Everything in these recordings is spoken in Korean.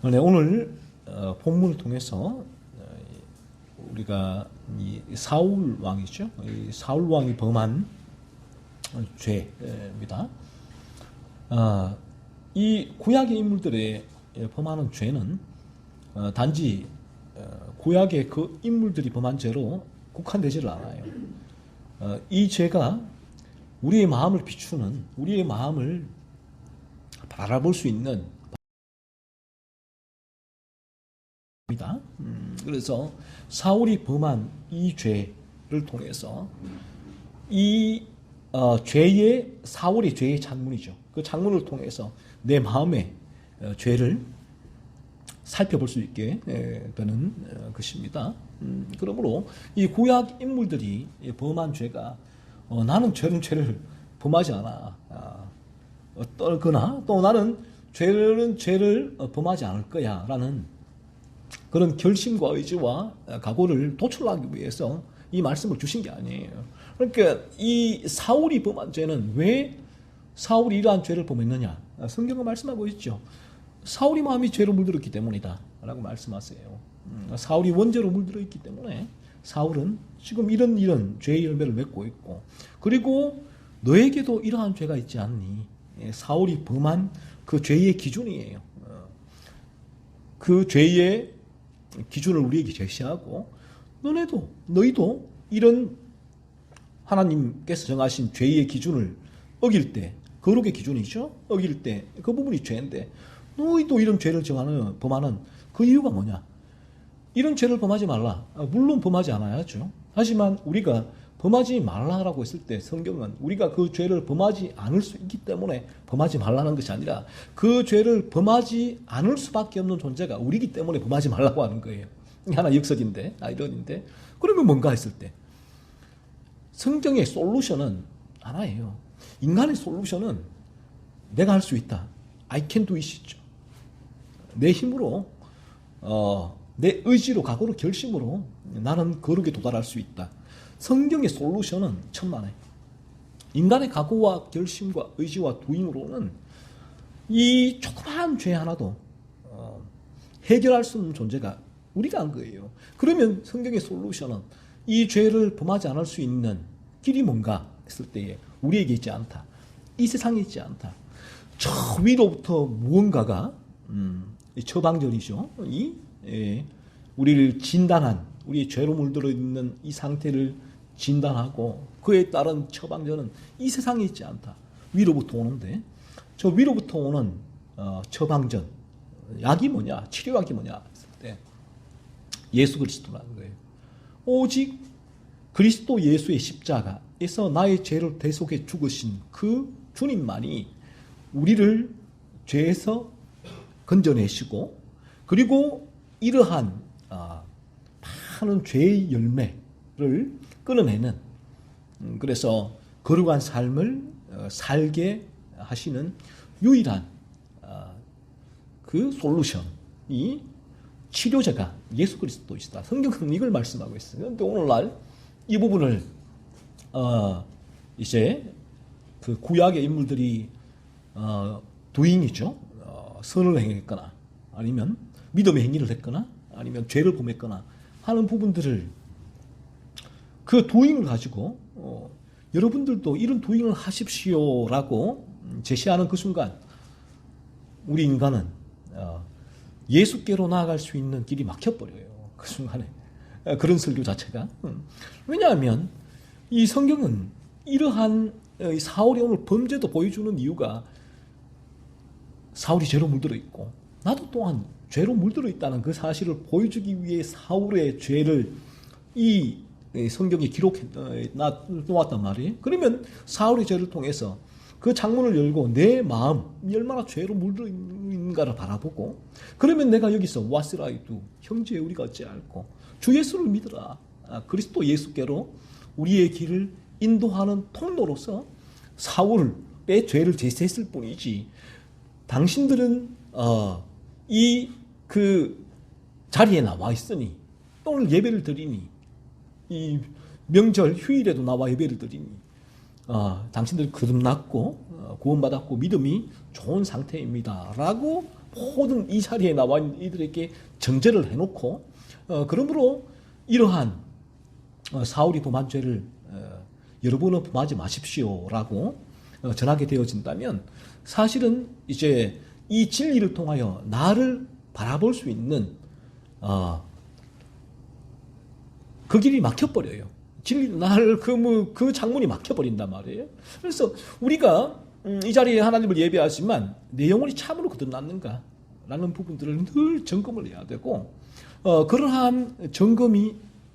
네, 오늘 본문을 통해서 우리가 이 사울 왕이죠. 이 사울 왕이 범한 죄입니다. 이 구약의 인물들의 범하는 죄는 단지 구약의 그 인물들이 범한 죄로 국한되지를 않아요. 이 죄가 우리의 마음을 비추는, 우리의 마음을 바라볼 수 있는 그래서 사울이 범한 이 죄를 통해서 이 사울의 죄의 창문이죠. 그 창문을 통해서 내 마음의 죄를 살펴볼 수 있게 되는 것입니다. 그러므로 이 구약 인물들이 범한 죄가 나는 저런 죄를 범하지 않아. 어떠거나 또 나는 죄를 범하지 않을 거야 라는 그런 결심과 의지와 각오를 도출하기 위해서 이 말씀을 주신 게 아니에요. 그러니까 이 사울이 범한 죄는 왜 사울이 이러한 죄를 범했느냐? 성경은 말씀하고 있죠. 사울이 마음이 죄로 물들었기 때문이다 라고 말씀하세요. 사울이 원죄로 물들어 있기 때문에 사울은 지금 이런 죄의 열매를 맺고 있고, 그리고 너에게도 이러한 죄가 있지 않니? 사울이 범한 그 죄의 기준이에요. 그 죄의 기준을 우리에게 제시하고, 너희도 이런 하나님께서 정하신 죄의 기준을 어길 때, 거룩의 기준이죠. 어길 때 그 부분이 죄인데 너희도 이런 죄를 범하는 그 이유가 뭐냐? 이런 죄를 범하지 말라. 물론 범하지 않아야죠. 하지만 우리가 범하지 말라라고 했을 때 성경은 우리가 그 죄를 범하지 않을 수 있기 때문에 범하지 말라는 것이 아니라 그 죄를 범하지 않을 수밖에 없는 존재가 우리이기 때문에 범하지 말라고 하는 거예요. 이게 하나 역설인데, 아이러니인데, 그러면 뭔가 했을 때 성경의 솔루션은 하나예요. 인간의 솔루션은 내가 할 수 있다. I can do it이죠. 내 힘으로, 내 의지로, 각오로, 결심으로 나는 거룩에 도달할 수 있다. 성경의 솔루션은 천만에. 인간의 각오와 결심과 의지와 도임으로는 이 조그마한 죄 하나도 해결할 수 없는 존재가 우리가 한 거예요. 그러면 성경의 솔루션은 이 죄를 범하지 않을 수 있는 길이 뭔가 했을 때에 우리에게 있지 않다. 이 세상에 있지 않다. 저 위로부터 무언가가 처방전이죠. 우리를 진단한, 우리의 죄로 물들어 있는 이 상태를 진단하고 그에 따른 처방전은 이 세상에 있지 않다. 위로부터 오는데, 저 위로부터 오는 처방전, 약이 뭐냐, 치료약이 뭐냐 했을 때 예수 그리스도라는 거예요. 오직 그리스도 예수의 십자가에서 나의 죄를 대속해 죽으신 그 주님만이 우리를 죄에서 건져내시고, 그리고 이러한 많은 죄의 열매를 끊어내는, 그래서 거룩한 삶을 살게 하시는 유일한 그 솔루션이 치료자가 예수 그리스도이시다. 성경은 이걸 말씀하고 있어요. 그런데 오늘날 이 부분을 이제 그 구약의 인물들이 도잉이죠. 선을 행했거나 아니면 믿음의 행위를 했거나 아니면 죄를 범했거나 하는 부분들을, 그 도잉을 가지고 여러분들도 이런 도잉을 하십시오라고 제시하는 그 순간 우리 인간은 예수께로 나아갈 수 있는 길이 막혀버려요. 그 순간에. 그런 설교 자체가. 왜냐하면 이 성경은 이러한 사울이 오늘 범죄도 보여주는 이유가 사울이 죄로 물들어 있고 나도 또한 죄로 물들어 있다는 그 사실을 보여주기 위해 사울의 죄를 이 성경에 기록해 놓았단 말이에요. 그러면 사울의 죄를 통해서 그 창문을 열고 내 마음이 얼마나 죄로 물들어 있는가를 바라보고, 그러면 내가 여기서 What shall I do? 형제 우리가 어찌할꼬? 주 예수를 믿으라. 그리스도 예수께로 우리의 길을 인도하는 통로로서 사울의 죄를 제시했을 뿐이지, 당신들은 그 자리에 나와 있으니, 오늘 예배를 드리니, 이 명절 휴일에도 나와 예배를 드리니 당신들 거듭났고 구원받았고 믿음이 좋은 상태입니다 라고 모든 이 자리에 나와 있는 이들에게 정죄를 해놓고 그러므로 이러한 사울이 범한 죄를 여러분은 범하지 마십시오라고 전하게 되어진다면 사실은 이제 이 진리를 통하여 나를 바라볼 수 있는 그 길이 막혀버려요. 진리 나를 그 창문이 막혀버린단 말이에요. 그래서 우리가 이 자리에 하나님을 예배하지만 내 영혼이 참으로 거듭났는가 라는 부분들을 늘 점검을 해야 되고 그러한 점검이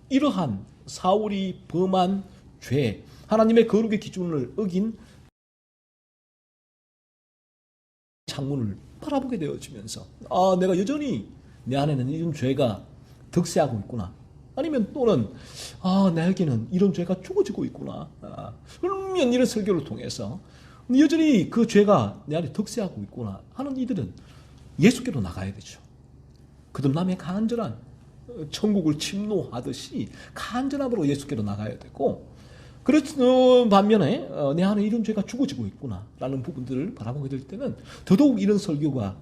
이러한 사울이 범한 죄, 하나님의 거룩의 기준을 어긴 창문을 바라보게 되어지면서 내가 여전히 내 안에는 이런 죄가 득세하고 있구나. 아니면 또는 나에게는 이런 죄가 죽어지고 있구나. 그러면 이런 설교를 통해서 여전히 그 죄가 내 안에 득세하고 있구나 하는 이들은 예수께로 나가야 되죠. 거듭남의 간절한 천국을 침노하듯이 간절함으로 예수께로 나가야 되고 그렇는 반면에 내 안에 이런 죄가 죽어지고 있구나 라는 부분들을 바라보게 될 때는 더더욱 이런 설교가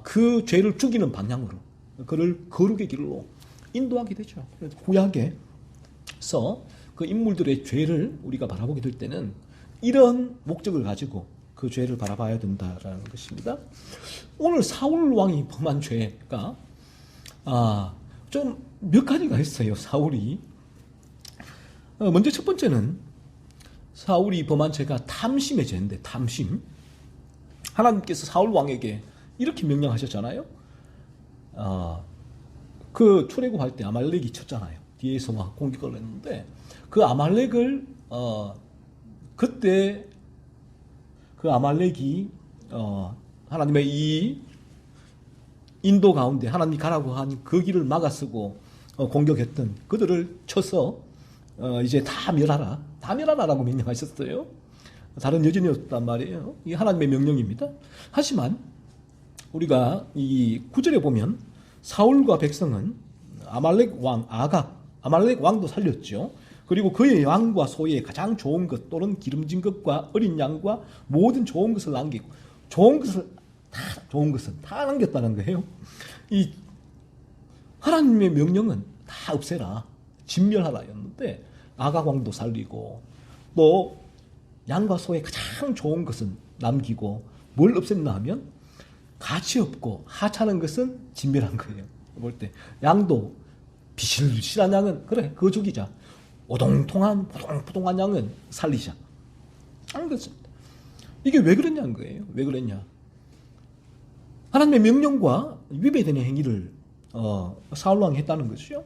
그 죄를 죽이는 방향으로 그를 거룩의 길로 인도하게 되죠. 구약에서 그 인물들의 죄를 우리가 바라보게 될 때는 이런 목적을 가지고 그 죄를 바라봐야 된다라는 것입니다. 오늘 사울 왕이 범한 죄가 좀 몇 가지가 있어요. 사울이 먼저 첫 번째는 사울이 범한 죄가 탐심의 죄인데 탐심. 하나님께서 사울 왕에게 이렇게 명령하셨잖아요. 그 출애굽할 때 아말렉이 쳤잖아요. 뒤에서 막 공격을 했는데 그 아말렉을 그때 그 아말렉이 하나님의 이 인도 가운데 하나님이 가라고 한 그 길을 막아서고 공격했던 그들을 쳐서 이제 다 멸하라라고 명령하셨어요. 다른 여전이 없단 말이에요. 이게 하나님의 명령입니다. 하지만 우리가 이 9절에 보면 사울과 백성은 아말렉 왕 아각, 아말렉 왕도 살렸죠. 그리고 그의 양과 소의 가장 좋은 것 또는 기름진 것과 어린 양과 모든 좋은 것을 남기고 좋은 것은 다 남겼다는 거예요. 이 하나님의 명령은 다 없애라, 진멸하라였는데 아각 왕도 살리고 또 양과 소의 가장 좋은 것은 남기고 뭘 없앴나 하면 가치 없고 하찮은 것은 진멸한 거예요. 볼 때 양도 비실비실한 양은 그래 그거 죽이자. 오동통한 포동포동한 양은 살리자. 하는 것입니다. 이게 왜 그랬냐는 거예요. 왜 그랬냐? 하나님의 명령과 위배되는 행위를 사울 왕이 했다는 것이죠.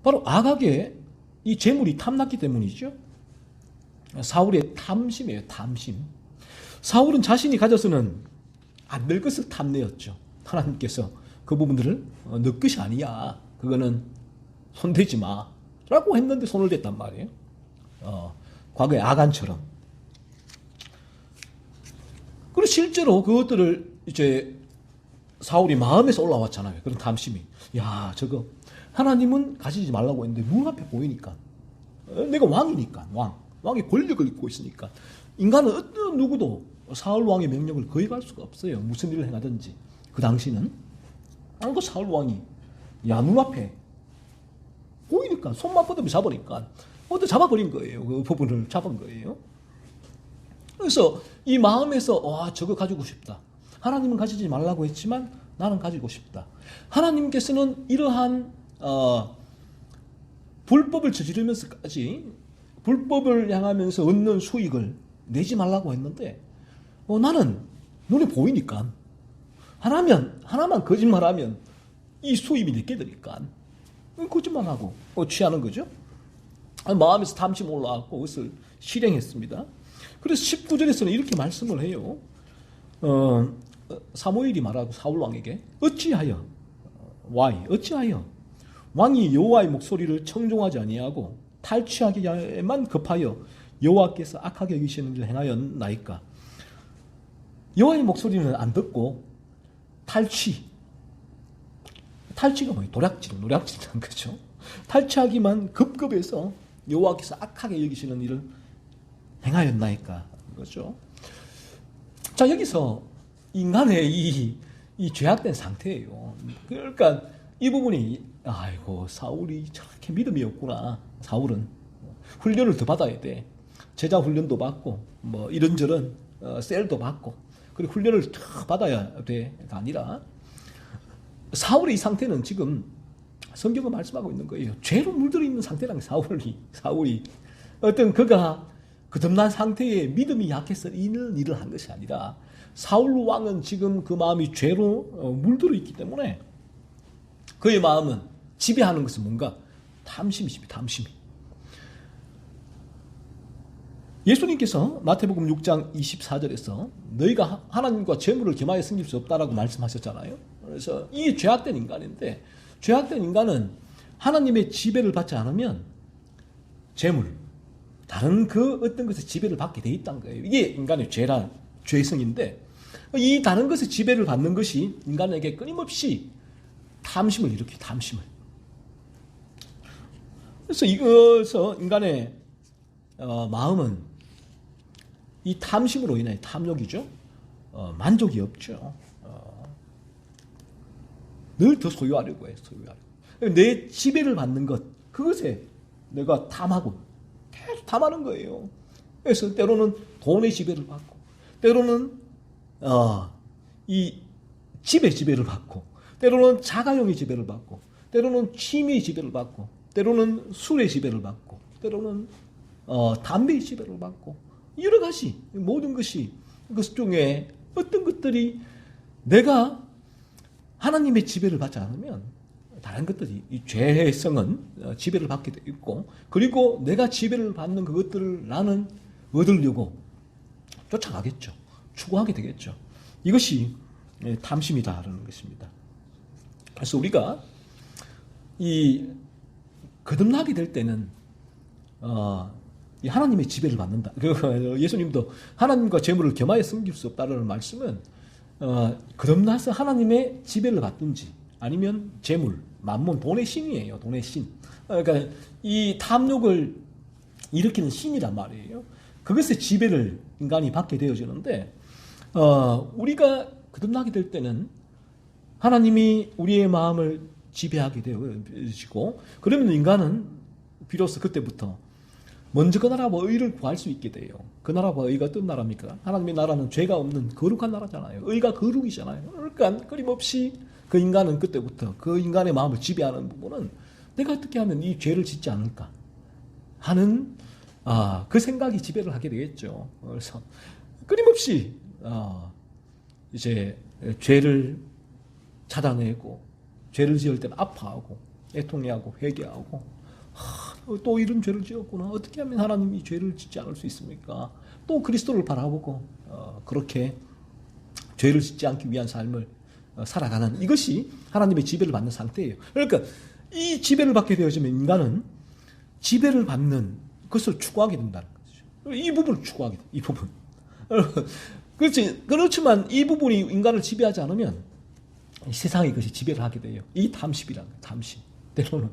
바로 아각의 이 재물이 탐났기 때문이죠. 사울의 탐심이에요. 탐심. 사울은 자신이 가져서는 안 될 것을 탐내었죠. 하나님께서 그 부분들을 너 것이 아니야. 그거는 손대지 마. 라고 했는데 손을 댔단 말이에요. 과거의 아간처럼. 그리고 실제로 그것들을 이제 사울이 마음에서 올라왔잖아요. 그런 탐심이. 야, 저거 하나님은 가지지 말라고 했는데 눈앞에 보이니까. 내가 왕이니까. 왕의 권력을 입고 있으니까. 인간은 어떤 누구도 사울 왕의 명령을 거역할 수가 없어요. 무슨 일을 행하든지. 그 당시는. 그 사울 왕이 야, 눈앞에 보이니까 손만 뻗으면 잡으니까 잡아버린 거예요. 그 부분을 잡은 거예요. 그래서 이 마음에서 저거 가지고 싶다. 하나님은 가지지 말라고 했지만 나는 가지고 싶다. 하나님께서는 이러한 불법을 저지르면서까지 불법을 향하면서 얻는 수익을 내지 말라고 했는데 나는 눈에 보이니까 하나만 거짓말하면 이 수입이 내게 되니까 거짓말하고 취하는 거죠. 마음에서 탐심 올라왔고 그것을 실행했습니다. 그래서 19절에서는 이렇게 말씀을 해요. 사무엘이 말하고 사울 왕에게 어찌하여 왕이 여호와의 목소리를 청종하지 아니하고 탈취하기에만 급하여 여호와께서 악하게 여기시는 일을 행하였나이까. 여호와의 목소리는 안 듣고 탈취가 뭐예요? 노략질이라는 거죠. 탈취하기만 급급해서 여호와께서 악하게 여기시는 일을 행하였나이까. 거죠. 자, 여기서 인간의 이 죄악된 상태예요. 그러니까 이 부분이 아이고 사울이 저렇게 믿음이 없구나. 사울은 훈련을 더 받아야 돼. 제자 훈련도 받고 뭐 이런저런 셀도 받고 그리고 훈련을 더 받아야 돼가 아니라 사울의 이 상태는 지금 성경은 말씀하고 있는 거예요. 죄로 물들어 있는 상태라는 사울이 어떤 그가 거듭난 상태에 믿음이 약해서 이런 일을 한 것이 아니라 사울 왕은 지금 그 마음이 죄로 물들어 있기 때문에 그의 마음은 지배하는 것은 뭔가 탐심이지, 탐심이. 예수님께서 마태복음 6장 24절에서 너희가 하나님과 재물을 겸하여 섬길 수 없다라고 말씀하셨잖아요. 그래서 이 죄악된 인간인데 죄악된 인간은 하나님의 지배를 받지 않으면 재물, 다른 그 어떤 것의 지배를 받게 돼 있다는 거예요. 이게 인간의 죄성인데 이 다른 것의 지배를 받는 것이 인간에게 끊임없이 탐심을 일으켜요. 탐심을. 그래서 이것서 인간의 마음은 이 탐심으로 인해 탐욕이죠. 만족이 없죠. 늘 더 소유하려고 해요. 소유하려고. 내 지배를 받는 것, 그것에 내가 탐하고 계속 탐하는 거예요. 그래서 때로는 돈의 지배를 받고, 때로는 이 집의 지배를 받고, 때로는 자가용의 지배를 받고, 때로는 취미의 지배를 받고, 때로는 술의 지배를 받고, 때로는 담배의 지배를 받고, 여러 가지 모든 것이 그것 중에 어떤 것들이 내가 하나님의 지배를 받지 않으면 다른 것들이 이 죄성은 지배를 받게 돼 있고 그리고 내가 지배를 받는 그것들을 나는 얻으려고 쫓아가겠죠. 추구하게 되겠죠. 이것이 탐심이다라는 것입니다. 그래서 우리가 이 거듭나게 될 때는 이 하나님의 지배를 받는다. 예수님도 하나님과 재물을 겸하여 섬길 수 없다라는 말씀은 거듭나서 하나님의 지배를 받든지 아니면 재물, 만몬, 돈의 신이에요. 돈의 신. 그러니까 이 탐욕을 일으키는 신이란 말이에요. 그것의 지배를 인간이 받게 되어지는데 우리가 거듭나게 될 때는 하나님이 우리의 마음을 지배하게 되어지고 그러면 인간은 비로소 그때부터 먼저 그 나라와 의를 구할 수 있게 돼요. 그 나라와 의가 어떤 나라입니까? 하나님의 나라는 죄가 없는 거룩한 나라잖아요. 의가 거룩이잖아요. 그러니까 끊임없이 그 인간은 그때부터 그 인간의 마음을 지배하는 부분은 내가 어떻게 하면 이 죄를 짓지 않을까 하는 그 생각이 지배를 하게 되겠죠. 그래서 끊임없이 이제 죄를 찾아내고 죄를 지을 때는 아파하고 애통해하고 회개하고 또 이런 죄를 지었구나. 어떻게 하면 하나님이 죄를 짓지 않을 수 있습니까? 또 그리스도를 바라보고 그렇게 죄를 짓지 않기 위한 삶을 살아가는 이것이 하나님의 지배를 받는 상태예요. 그러니까 이 지배를 받게 되어지면 인간은 지배를 받는 것을 추구하게 된다는 거죠. 이 부분을 추구하게 돼. 이 부분. 그렇지만 이 부분이 인간을 지배하지 않으면 세상이 그것이 지배를 하게 돼요. 이 탐심이라는 거예요. 탐심. 때로는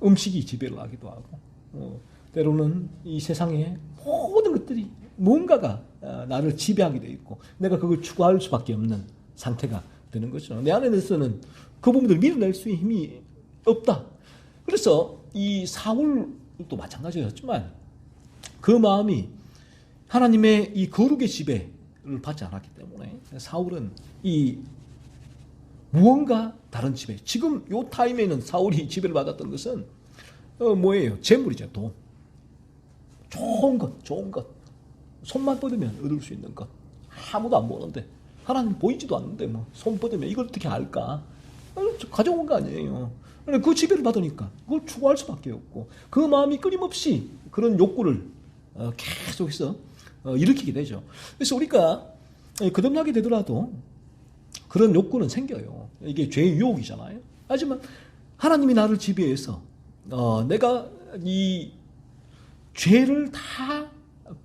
음식이 지배를 하기도 하고 때로는 이 세상의 모든 것들이 뭔가가 나를 지배하게 돼 있고 내가 그걸 추구할 수밖에 없는 상태가 되는 거죠. 내 안에서는 그 부분들을 밀어낼 수 있는 힘이 없다. 그래서 이 사울도 마찬가지였지만 그 마음이 하나님의 이 거룩의 지배를 받지 않았기 때문에 사울은 이 무언가 다른 지배. 지금 요 타임에는 사울이 지배를 받았던 것은 뭐예요? 재물이죠. 돈. 좋은 것. 손만 뻗으면 얻을 수 있는 것. 아무도 안 보는데 하나님 보이지도 않는데 뭐 손 뻗으면 이걸 어떻게 알까? 가져온 거 아니에요. 그 지배를 받으니까 그걸 추구할 수밖에 없고 그 마음이 끊임없이 그런 욕구를 계속해서 일으키게 되죠. 그래서 우리가 거듭나게 되더라도 그런 욕구는 생겨요. 이게 죄의 유혹이잖아요. 하지만 하나님이 나를 지배해서 내가 이 죄를 다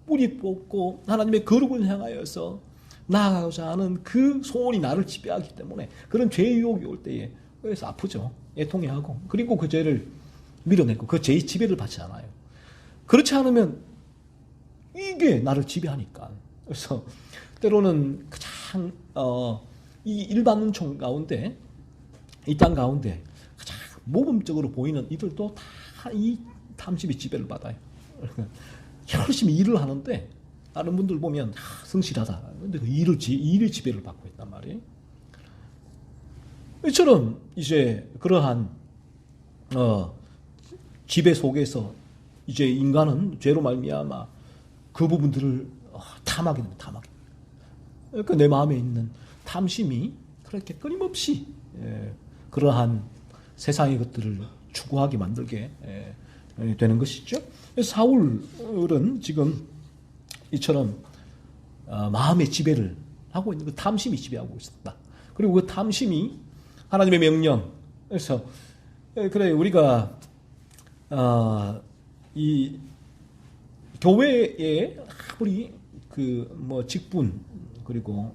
뿌리 뽑고 하나님의 거룩을 향하여서 나아가고자 하는 그 소원이 나를 지배하기 때문에 그런 죄의 유혹이 올 때에 그래서 아프죠. 애통해하고 그리고 그 죄를 밀어내고 그 죄의 지배를 받지 않아요. 그렇지 않으면 이게 나를 지배하니까. 그래서 때로는 가장 이 일반 총 가운데 이 땅 가운데 가장 모범적으로 보이는 이들도 다 이 탐심이 지배를 받아요. 열심히 일을 하는데 다른 분들 보면 성실하다. 근데 그 일의 지배를 받고 있단 말이에요. 이처럼 이제 그러한 지배 속에서 이제 인간은 죄로 말미암아 그 부분들을 탐하게 됩니다. 탐하게. 그러니까 내 마음에 있는 탐심이 그렇게 끊임없이 그러한 세상의 것들을 추구하게 만들게 되는 것이죠. 사울은 지금 이처럼 마음의 지배를 하고 있는 그 탐심이 지배하고 있었다. 그리고 그 탐심이 하나님의 명령. 그래서 그래 우리가 이 교회에 아무리 그 뭐 직분 그리고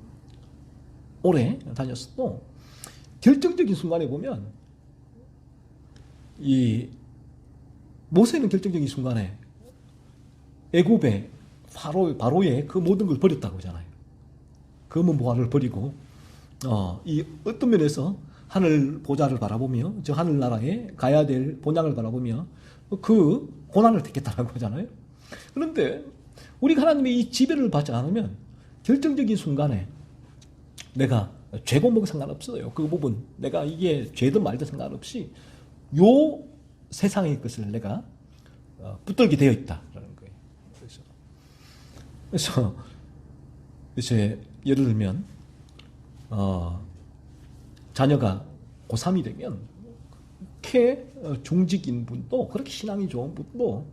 오래 다녔어도 결정적인 순간에 보면 이 모세는 결정적인 순간에 애굽의 바로의 그 모든 걸 버렸다고 하잖아요. 검은 보화를 버리고 이 어떤 면에서 하늘 보좌를 바라보며 저 하늘 나라에 가야 될 본향을 바라보며 그 고난을 택했다라고 하잖아요. 그런데 우리가 하나님의 이 지배를 받지 않으면 결정적인 순간에 내가 죄고 뭐고 상관없어요. 그 부분 내가 이게 죄든 말든 상관없이 요 세상의 것을 내가 붙들게 되어 있다라는 거예요. 그래서 이제 예를 들면 자녀가 고3이 되면 그렇게 중직인 분도 그렇게 신앙이 좋은 분도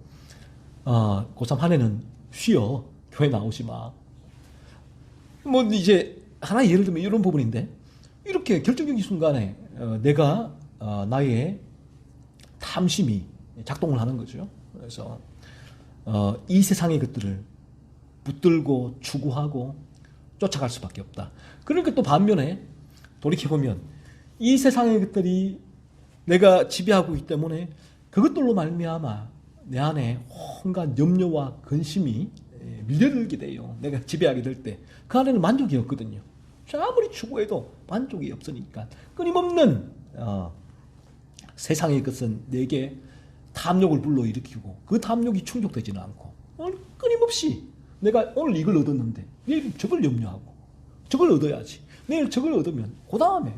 고3 한 해는 쉬어. 교회 나오지 마. 뭐 이제 하나 예를 들면 이런 부분인데 이렇게 결정적인 순간에 내가 나의 탐심이 작동을 하는 거죠. 그래서 이 세상의 것들을 붙들고 추구하고 쫓아갈 수밖에 없다. 그러니까 또 반면에 돌이켜보면 이 세상의 것들이 내가 지배하고 있기 때문에 그것들로 말미암아 내 안에 온갖 염려와 근심이 밀려들게 돼요. 내가 지배하게 될 때 그 안에는 만족이 없거든요. 아무리 추구해도 만족이 없으니까 끊임없는 세상의 것은 내게 탐욕을 불러일으키고 그 탐욕이 충족되지는 않고 끊임없이 내가 오늘 이걸 얻었는데 내일 저걸 염려하고 저걸 얻어야지. 내일 저걸 얻으면 그 다음에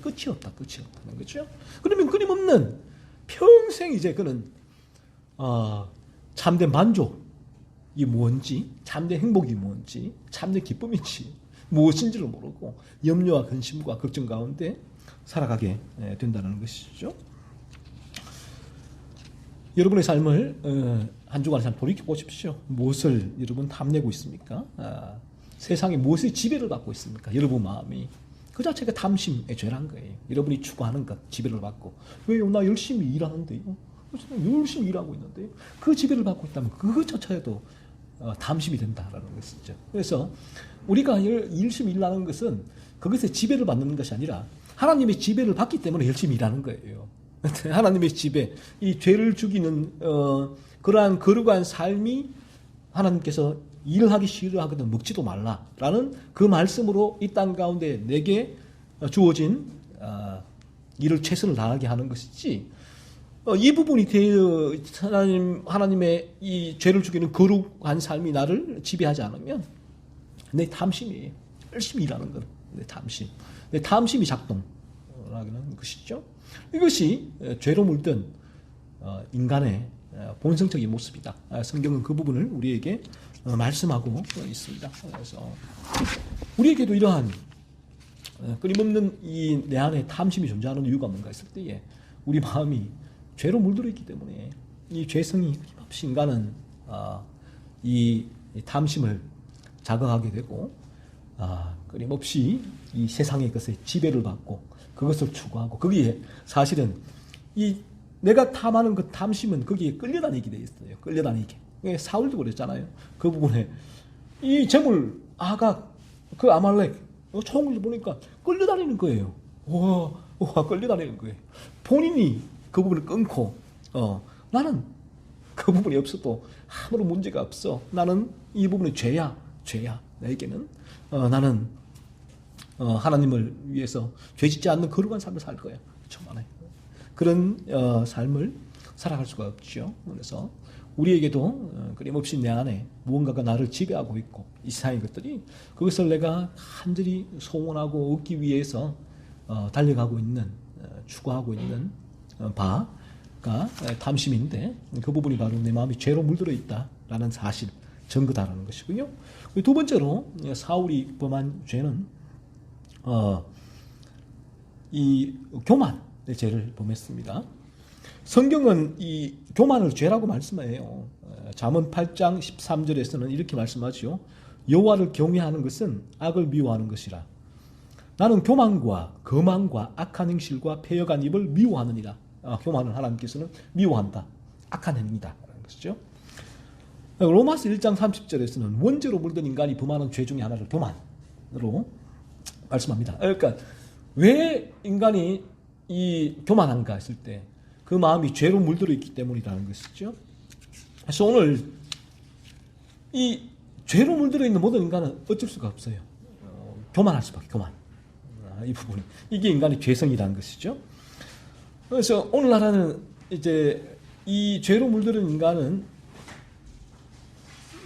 끝이 없다는 거죠. 그러면 끊임없는 평생 이제 그는 참된 만족이 뭔지, 참된 행복이 뭔지, 참된 기쁨인지 무엇인지를 모르고 염려와 근심과 걱정 가운데 살아가게 된다는 것이죠. 여러분의 삶을 한 주간에 참 돌이켜 보십시오. 무엇을 여러분 탐내고 있습니까? 세상에 무엇의 지배를 받고 있습니까? 여러분 마음이 그 자체가 탐심의 죄란 거예요. 여러분이 추구하는 것 지배를 받고 왜요? 나 열심히 일하는데요. 열심히 일하고 있는데요. 그 지배를 받고 있다면 그것 자체도 탐심이 된다라는 것이죠. 그래서 우리가 열심히 일하는 것은 그것에 지배를 받는 것이 아니라 하나님의 지배를 받기 때문에 열심히 일하는 거예요. 하나님의 지배, 이 죄를 죽이는 그러한 거룩한 삶이 하나님께서 일을 하기 싫어하거든 먹지도 말라라는 그 말씀으로 이 땅 가운데 내게 주어진 일을 최선을 다하게 하는 것이지 이 부분이 하나님의 이 죄를 죽이는 거룩한 삶이 나를 지배하지 않으면 내 탐심이에요. 열심히 일하는 건 내 탐심이 작동하는 것이죠. 이것이 죄로 물든 인간의 본성적인 모습이다. 성경은 그 부분을 우리에게 말씀하고 있습니다. 그래서 우리에게도 이러한 끊임없는 이 내 안에 탐심이 존재하는 이유가 뭔가 했을 때에 우리 마음이 죄로 물들어 있기 때문에 이 죄성이 끊임없이 인간은 이 탐심을 자극하게 되고 끊임없이 이 세상의 것에 지배를 받고 그것을 추구하고 거기에 사실은 이 내가 탐하는 그 탐심은 거기에 끌려다니게 돼 있어요. 끌려다니게. 사울도 그랬잖아요. 그 부분에 이 재물 아각 그 아말렉 총을 보니까 끌려다니는 거예요. 와 끌려다니는 거예요. 본인이 그 부분을 끊고 나는 그 부분이 없어도 아무런 문제가 없어. 나는 이 부분이 죄야. 나에게는 나는 하나님을 위해서 죄짓지 않는 거룩한 삶을 살 거야. 천만에. 그런 삶을 살아갈 수가 없죠. 그래서 우리에게도 끊임없이 내 안에 무언가가 나를 지배하고 있고 이 세상의 것들이 그것을 내가 간절히 소원하고 얻기 위해서 달려가고 있는 추구하고 있는 바가 탐심인데 그 부분이 바로 내 마음이 죄로 물들어 있다라는 사실 증거다라는 것이고요. 두 번째로 사울이 범한 죄는 이 교만의 죄를 범했습니다. 성경은 이 교만을 죄라고 말씀해요. 잠언 8장 13절에서는 이렇게 말씀하죠. 여호와를 경외하는 것은 악을 미워하는 것이라. 나는 교만과 거만과 악한 행실과 패역한 입을 미워하느니라. 교만을 하나님께서는 미워한다. 악한 행위다. 라는 것이죠. 로마서 1장 30절에서는 원죄로 물든 인간이 범하는 죄 중에 하나를 교만으로 말씀합니다. 그러니까 왜 인간이 이 교만한가 했을 때 그 마음이 죄로 물들어 있기 때문이라는 것이죠. 그래서 오늘 이 죄로 물들어 있는 모든 인간은 어쩔 수가 없어요. 교만할 수밖에, 교만. 이 부분이. 이게 인간의 죄성이라는 것이죠. 그래서 오늘날에는 이제 이 죄로 물들은 인간은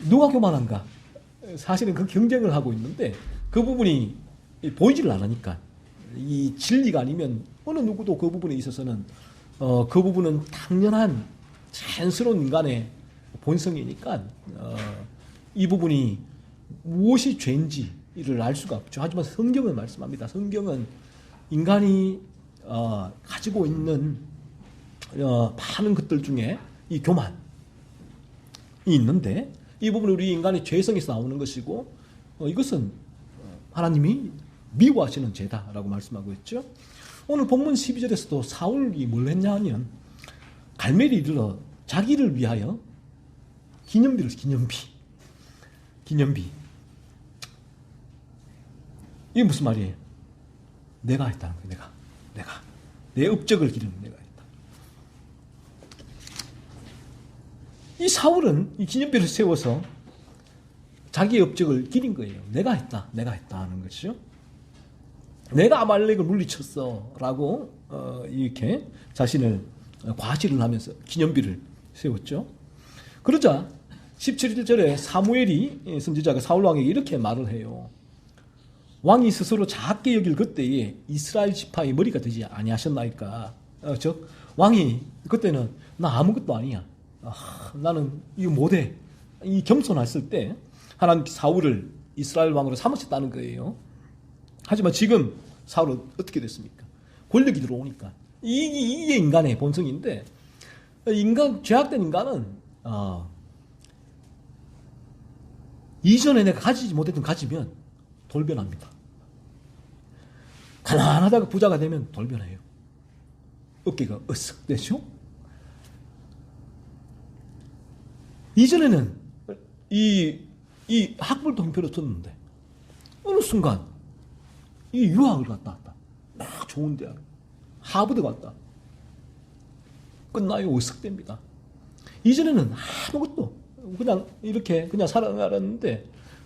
누가 교만한가? 사실은 그 경쟁을 하고 있는데 그 부분이 보이지를 않으니까 이 진리가 아니면 어느 누구도 그 부분에 있어서는 그 부분은 당연한 자연스러운 인간의 본성이니까 이 부분이 무엇이 죄인지를 알 수가 없죠. 하지만 성경은 말씀합니다. 성경은 인간이 가지고 있는 많은 것들 중에 이 교만이 있는데 이 부분은 우리 인간의 죄성에서 나오는 것이고 이것은 하나님이 미워하시는 죄다라고 말씀하고 있죠. 오늘 본문 12절에서도 사울이 뭘 했냐 하면 갈멜이 이르러 자기를 위하여 기념비를 기념비 이게 무슨 말이에요? 내가 했다는 거예요. 내가 내 업적을 기르는 내가 했다. 이 사울은 이 기념비를 세워서 자기의 업적을 기린 거예요. 내가 했다 하는 것이죠. 내가 아말렉을 물리쳤어 라고 이렇게 자신을 과시를 하면서 기념비를 세웠죠. 그러자 17절에 사무엘이 선지자가 사울왕에게 이렇게 말을 해요. 왕이 스스로 작게 여길 그때에 이스라엘 지파의 머리가 되지 아니하셨나이까. 즉 왕이 그때는 나 아무것도 아니야. 나는 이거 못해. 이 겸손했을 때 하나님 사울을 이스라엘 왕으로 삼으셨다는 거예요. 하지만 지금 사울은 어떻게 됐습니까? 권력이 들어오니까. 이게 인간의 본성인데 죄악된 인간은 이전에 내가 가지지 못했던 가지면 돌변합니다. 가난하다가 부자가 되면 돌변해요. 어깨가 으쓱 되죠? 이전에는 이 학벌도 형편을 뒀는데 어느 순간 이 유학을 갔다 왔다. 막 좋은 대학 하버드 갔다. 끝나요. 으쓱됩니다. 이전에는 아무것도 그냥 이렇게 그냥 살아가는데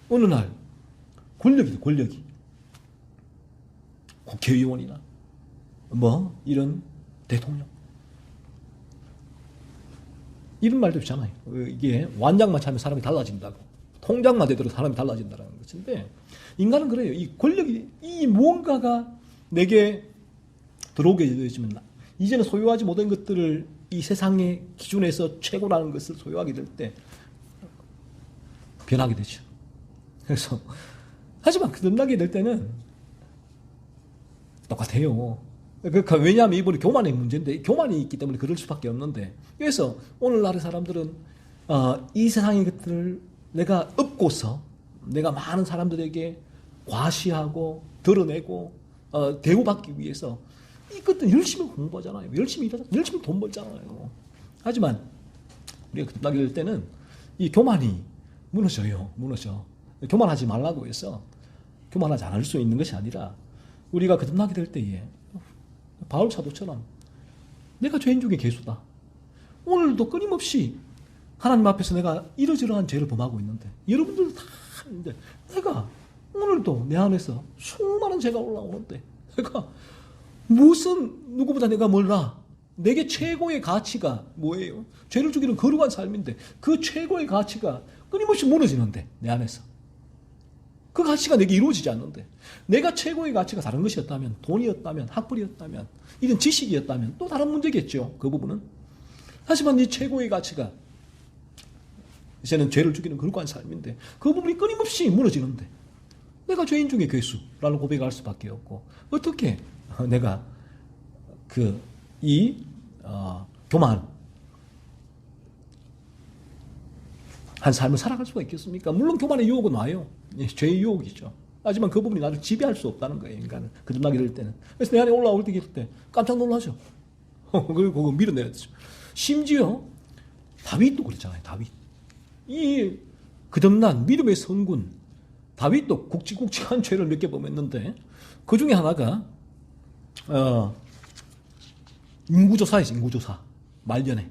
어느 날 권력이 국회의원이나 이런 대통령 이런 말도 있잖아요. 이게 완장만 차면 사람이 달라진다고, 통장만 되도록 사람이 달라진다는 것인데 인간은 그래요. 이 권력이 이 무언가가 내게 들어오게 되어지면 이제는 소유하지 못한 것들을 이 세상의 기준에서 최고라는 것을 소유하게 될 때 변하게 되죠. 그래서 하지만 끝나게 될 때는 똑같아요. 그러니까 왜냐하면 이번에 교만의 문제인데 교만이 있기 때문에 그럴 수밖에 없는데 그래서 오늘날의 사람들은 이 세상의 것들을 내가 업고서 내가 많은 사람들에게 과시하고 드러내고 대우받기 위해서 이것도 열심히 공부하잖아요. 열심히 일하잖아요. 열심히 돈 벌잖아요. 하지만 우리가 끝나게 될 때는 이 교만이 무너져. 교만하지 말라고 해서 교만하지 않을 수 있는 것이 아니라 우리가 거듭나게 될 때에 바울 사도처럼 내가 죄인 중에 괴수다. 오늘도 끊임없이 하나님 앞에서 내가 이러저러한 죄를 범하고 있는데 여러분들도 다 있는데 내가 오늘도 내 안에서 수많은 죄가 올라오는데 내가 무슨 누구보다 내가 몰라. 내게 최고의 가치가 뭐예요? 죄를 죽이는 거룩한 삶인데 그 최고의 가치가 끊임없이 무너지는데 내 안에서 그 가치가 내게 이루어지지 않는데 내가 최고의 가치가 다른 것이었다면 돈이었다면 학벌이었다면 이런 지식이었다면 또 다른 문제겠죠. 그 부분은. 하지만 이 최고의 가치가 이제는 죄를 죽이는 거룩한 삶인데 그 부분이 끊임없이 무너지는데 내가 죄인 중에 괴수라는 고백을 할 수밖에 없고 어떻게 내가 교만한 삶을 살아갈 수가 있겠습니까? 물론 교만의 유혹은 와요. 죄의 유혹이죠. 하지만 그 부분이 나를 지배할 수 없다는 거예요. 인간은 거듭나게 될 때는. 그래서 내 안에 올라올 때 깜짝 놀라죠. 그리고 그거 밀어내야죠. 심지어 다윗도 그랬잖아요. 다윗. 이 거듭난 믿음의 성군 다윗도 굵직굵직한 죄를 몇 개 범했는데 그 중에 하나가 인구조사였어. 인구조사. 말년에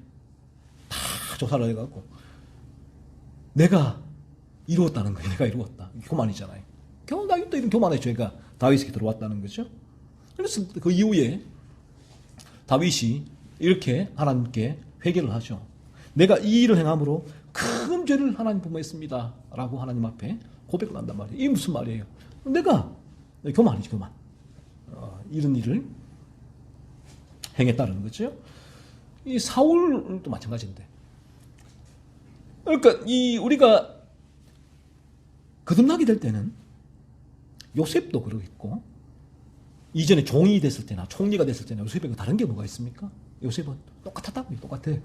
다 조사를 해갖고 내가 이루었다는 거예요. 내가 이루었다. 교만이잖아요. 다윗도 이런 교만의 죄가 다윗에게 들어왔다는 거죠. 그래서 그 이후에 다윗이 이렇게 하나님께 회개를 하죠. 내가 이 일을 행함으로 큰 죄를 하나님 범했습니다. 라고 하나님 앞에 고백을 한단 말이에요. 이게 무슨 말이에요? 내가 교만이지, 교만. 이런 일을 행했다는 거죠. 이 사울도 마찬가지인데. 그러니까 우리가 거듭나게 될 때는 요셉도 그러겠고 이전에 종이 됐을 때나 총리가 됐을 때나 요셉하고 다른 게 뭐가 있습니까? 요셉은 똑같았다고요. 똑같아요.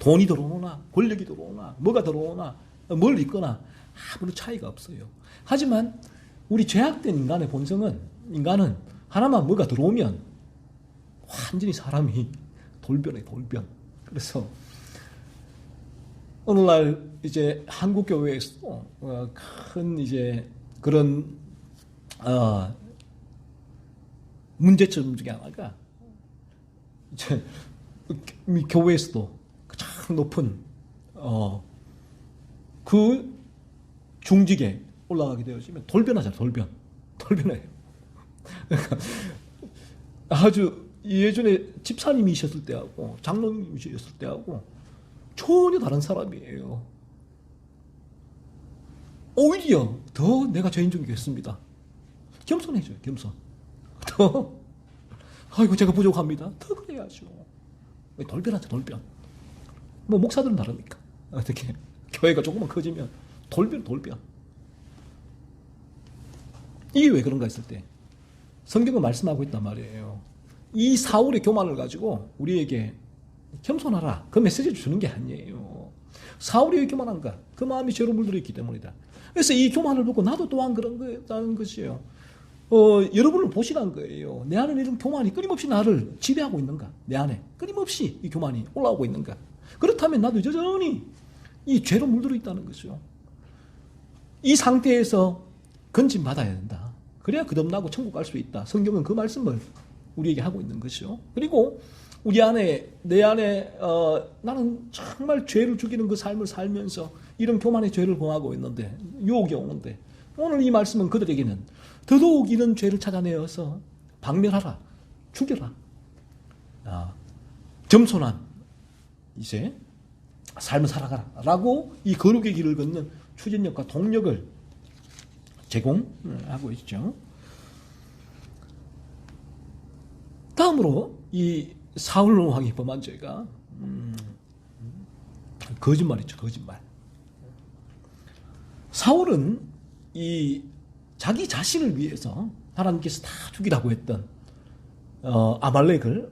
돈이 들어오나 권력이 들어오나 뭐가 들어오나 뭘 있거나 아무런 차이가 없어요. 하지만 우리 죄악된 인간의 본성은 인간은 하나만 뭐가 들어오면 완전히 사람이 돌변해 돌변. 그래서 오늘날 이제 한국 교회에서 큰 이제 그런 문제점 중에 하나가 이제 교회에서도 가장 높은 그 중직에 올라가게 되어지면 돌변하잖아요. 돌변해요. 그러니까 아주 예전에 집사님이셨을 때하고 장로님이셨을 때하고 전혀 다른 사람이에요. 오히려 더 내가 죄인 중에 있습니다. 겸손해져요. 겸손. 더 아이고 제가 부족합니다. 더 그래야죠. 돌변하죠. 돌변. 뭐 목사들은 다릅니까? 어떻게 교회가 조금만 커지면 돌변. 이게 왜 그런가 했을 때 성경은 말씀하고 있단 말이에요. 이 사울의 교만을 가지고 우리에게 겸손하라. 그 메시지를 주는 게 아니에요. 사울이 왜 교만한가? 그 마음이 죄로 물들어 있기 때문이다. 그래서 이 교만을 보고 나도 또한 그런 거라는 것이에요. 여러분을 보시란 거예요. 내 안에 이런 교만이 끊임없이 나를 지배하고 있는가? 내 안에 끊임없이 이 교만이 올라오고 있는가? 그렇다면 나도 여전히 이 죄로 물들어 있다는 거죠. 이 상태에서 건진받아야 된다. 그래야 거듭나고 천국 갈 수 있다. 성경은 그 말씀을 우리에게 하고 있는 것이죠. 그리고 우리 안에 내 안에 나는 정말 죄를 죽이는 그 삶을 살면서 이런 교만의 죄를 범하고 있는데 유혹이 오는데 오늘 이 말씀은 그들에게는 더더욱 이런 죄를 찾아내어서 박멸하라. 죽여라. 겸손한 이제 삶을 살아가라. 라고 이 거룩의 길을 걷는 추진력과 동력을 제공하고 있죠. 다음으로 이 사울 왕이 범한 죄가 거짓말이죠. 거짓말. 사울은 이 자기 자신을 위해서 하나님께서 다 죽이라고 했던 아말렉을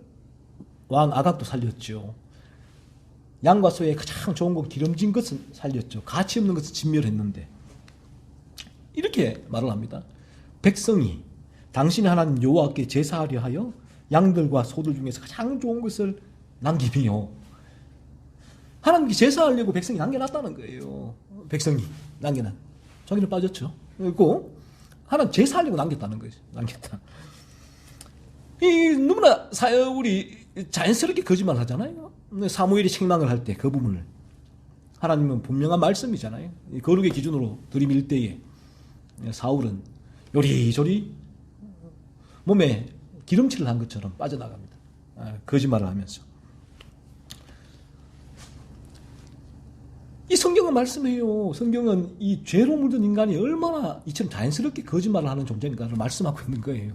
왕 아각도 살렸죠. 양과 소의 가장 좋은 것 기름진 것은 살렸죠. 가치 없는 것은 진멸했는데 이렇게 말을 합니다. 백성이 당신의 하나님 여호와께 제사하려 하여 양들과 소들 중에서 가장 좋은 것을 남기며 하나님께 제사하려고 백성이 남겨놨다는 거예요. 백성이 남겨놨. 자기는 빠졌죠. 그리고 하나님 제사하려고 남겼다는 거예요. 남겼다. 누구나 우리 자연스럽게 거짓말 하잖아요. 사무엘이 책망을 할 때 그 부분을 하나님은 분명한 말씀이잖아요. 거룩의 기준으로 들이밀 때에 사울은 요리조리 몸에 기름칠을 한 것처럼 빠져나갑니다. 거짓말을 하면서. 이 성경은 말씀해요. 성경은 이 죄로 물든 인간이 얼마나 이처럼 자연스럽게 거짓말을 하는 존재인가를 말씀하고 있는 거예요.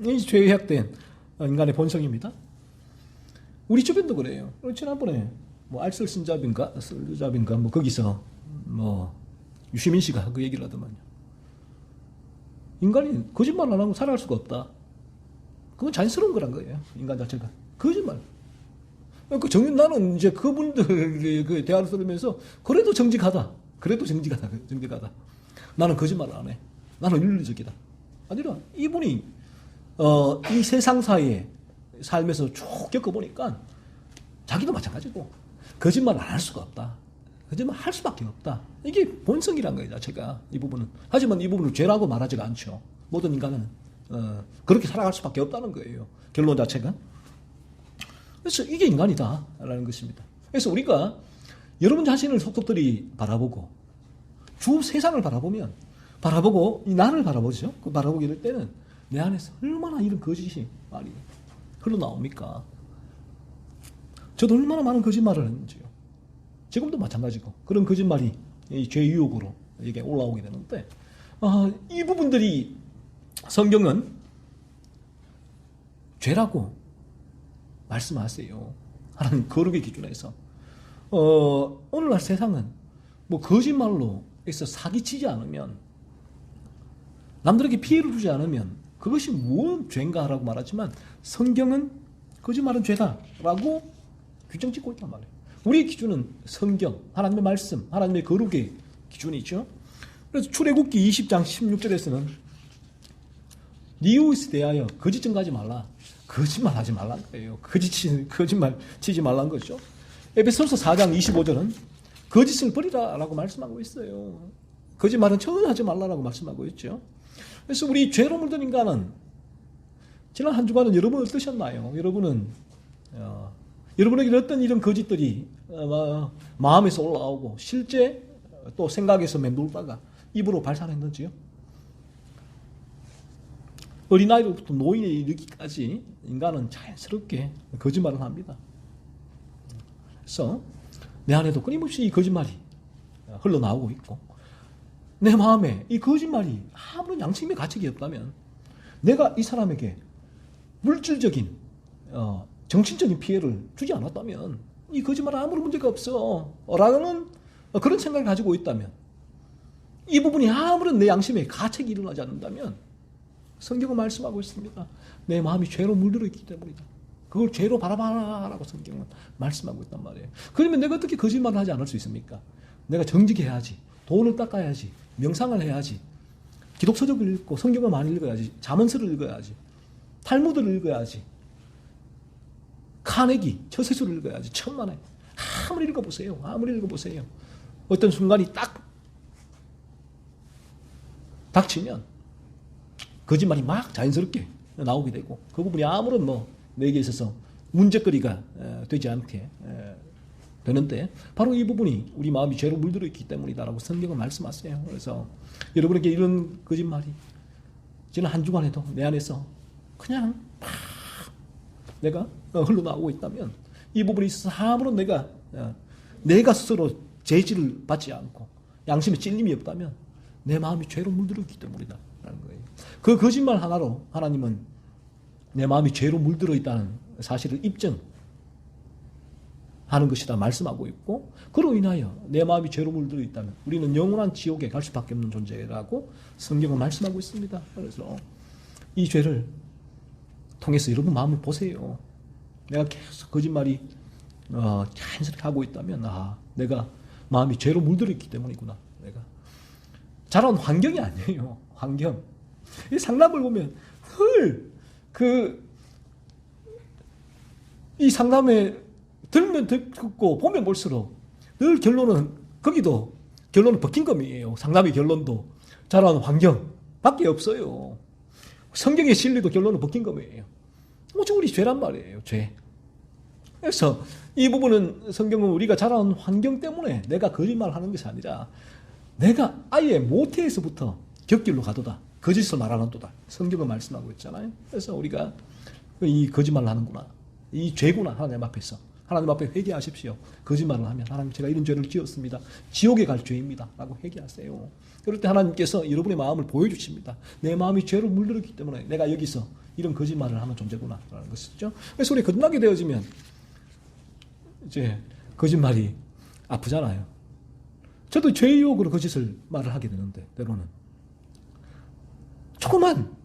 이 죄에 해약된 인간의 본성입니다. 우리 주변도 그래요. 지난번에 뭐 알쓸신잡인가 뭐 거기서 뭐 유시민 씨가 그 얘기를 하더만요. 인간이 거짓말 안 하고 살아갈 수가 없다. 그건 자연스러운 거란 거예요. 인간 자체가. 거짓말. 나는 이제 그분들 그 대화를 들으면서 그래도 정직하다. 나는 거짓말 안 해. 나는 윤리적이다. 아니라 이분이 이 세상사에 살면서 쭉 겪어보니까 자기도 마찬가지고 거짓말 안 할 수가 없다. 거짓말 할 수밖에 없다. 이게 본성이란 거예요, 자체가. 이 부분은. 하지만 이 부분을 죄라고 말하지가 않죠. 모든 인간은 그렇게 살아갈 수밖에 없다는 거예요. 결론 자체가. 그래서 이게 인간이다라는 것입니다. 그래서 우리가 여러분 자신을 속속들이 바라보고 주 세상을 바라보고 이 나를 바라보죠. 그 바라보게 될 때는 내 안에서 얼마나 이런 거짓이 말이 흘러나옵니까? 저도 얼마나 많은 거짓말을 했는지요. 지금도 마찬가지고 그런 거짓말이 이 죄 유혹으로 이게 올라오게 되는데 이 부분들이 성경은 죄라고 말씀하세요. 하나님 거룩의 기준에서 오늘날 세상은 뭐 거짓말로 해서 사기치지 않으면 남들에게 피해를 주지 않으면 그것이 무슨 죄인가라고 말하지만 성경은 거짓말은 죄다라고 규정 짓고 있단 말이에요. 우리의 기준은 성경, 하나님의 말씀, 하나님의 거룩의 기준이죠. 그래서 출애굽기 20장 16절에서는 네 이웃에 대하여 거짓 증거하지 말라. 거짓말하지 말라는 거예요. 거짓말 치지 말라는 거죠. 에베소서 4장 25절은 거짓을 버리라라고 말씀하고 있어요. 거짓말은 전혀 하지 말라라고 말씀하고 있죠. 그래서 우리 죄로 물든 인간은 지난 한 주간은 여러분 어떠셨나요? 여러분에게 어떤 이런 거짓들이 마음에서 올라오고 실제 또 생각에서 맴돌다가 입으로 발산했는지요? 어린아이로부터 노인에 이르기까지 인간은 자연스럽게 거짓말을 합니다. 그래서 내 안에도 끊임없이 이 거짓말이 흘러나오고 있고 내 마음에 이 거짓말이 아무런 양심의 가책이 없다면 내가 이 사람에게 물질적인 정신적인 피해를 주지 않았다면 이 거짓말은 아무런 문제가 없어 라는 그런 생각을 가지고 있다면 이 부분이 아무런 내 양심에 가책이 일어나지 않는다면 성경은 말씀하고 있습니다. 내 마음이 죄로 물들어 있기 때문이다. 그걸 죄로 바라봐라라고 성경은 말씀하고 있단 말이에요. 그러면 내가 어떻게 거짓말을 하지 않을 수 있습니까? 내가 정직해야지. 돈을 닦아야지. 명상을 해야지. 기독서적을 읽고 성경을 많이 읽어야지. 잠언서를 읽어야지. 탈무드를 읽어야지. 카네기, 처세술을 읽어야지. 천만에. 아무리 읽어보세요. 어떤 순간이 딱 닥치면 거짓말이 막 자연스럽게 나오게 되고 그 부분이 아무런 내게 있어서 문제거리가 되지 않게 되는데 바로 이 부분이 우리 마음이 죄로 물들어 있기 때문이다라고 성경은 말씀하세요. 그래서 여러분에게 이런 거짓말이 지난 한 주간에도 내 안에서 그냥 막 내가 흘러나오고 있다면 이 부분이 있어서 아무런 내가 스스로 죄질을 받지 않고 양심에 찔림이 없다면 내 마음이 죄로 물들어 있기 때문이다 라는 거예요. 그 거짓말 하나로 하나님은 내 마음이 죄로 물들어 있다는 사실을 입증하는 것이다 말씀하고 있고 그로 인하여 내 마음이 죄로 물들어 있다면 우리는 영원한 지옥에 갈 수밖에 없는 존재라고 성경은 말씀하고 있습니다. 그래서 이 죄를 통해서 여러분 마음을 보세요. 내가 계속 거짓말이 자연스럽게 하고 있다면 내가 마음이 죄로 물들어 있기 때문이구나. 내가 자란 환경이 아니에요. 환경. 이 상담을 보면 이 상담에 들면 듣고 보면 볼수록 늘 결론은 버킹검이에요. 상담의 결론도 자란 환경밖에 없어요. 성경의 진리도 결론은 버킹검이에요. 오직 우리 죄란 말이에요. 죄. 그래서 이 부분은 성경은 우리가 자라온 환경 때문에 내가 거짓말을 하는 것이 아니라 내가 아예 모태에서부터 격길로 가도다. 거짓을 말하는도다. 성경은 말씀하고 있잖아요. 그래서 우리가 이 거짓말을 하는구나. 이 죄구나. 하나님 앞에서. 하나님 앞에 회개하십시오. 거짓말을 하면 하나님 제가 이런 죄를 지었습니다. 지옥에 갈 죄입니다. 라고 회개하세요. 그럴 때 하나님께서 여러분의 마음을 보여주십니다. 내 마음이 죄로 물들었기 때문에 내가 여기서 이런 거짓말을 하는 존재구나 라는 것이죠. 그래서 우리 거듭나게 되어지면 이제 거짓말이 아프잖아요. 저도 죄의 유혹으로 거짓을 말을 하게 되는데 때로는 조그만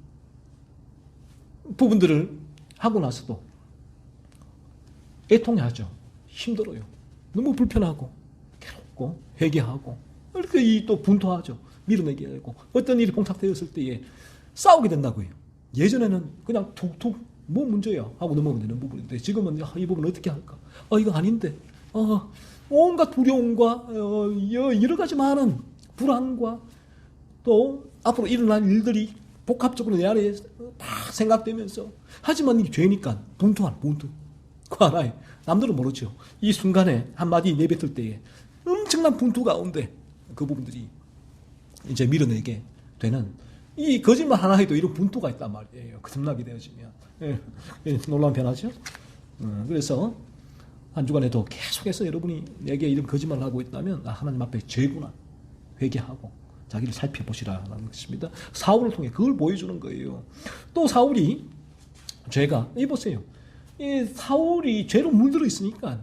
부분들을 하고 나서도 애통해하죠. 힘들어요. 너무 불편하고 괴롭고 회개하고 이렇게 또 분투하죠. 밀어내게 되고 어떤 일이 봉착되었을 때에 싸우게 된다고요. 예전에는 그냥 툭툭 뭐 문제야 하고 넘어가면 되는 부분인데 지금은 이 부분 어떻게 할까? 이거 아닌데 온갖 두려움과 여러 가지 많은 불안과 또 앞으로 일어날 일들이 복합적으로 내 안에 막 생각되면서 하지만 이게 죄니까 분투. 그 하나에 남들은 모르죠. 이 순간에 한마디 내뱉을 때에 엄청난 분투 가운데 그 부분들이 이제 밀어내게 되는 이 거짓말 하나에도 이런 분투가 있단 말이에요. 거듭나게 되어지면 놀라운 변화죠. 그래서 한 주간에도 계속해서 여러분이 내게 이런 거짓말을 하고 있다면 하나님 앞에 죄구나 회개하고 자기를 살펴보시라는 것입니다. 사울을 통해 그걸 보여주는 거예요. 또 사울이 죄가 보세요. 이 사울이 죄로 물들어 있으니까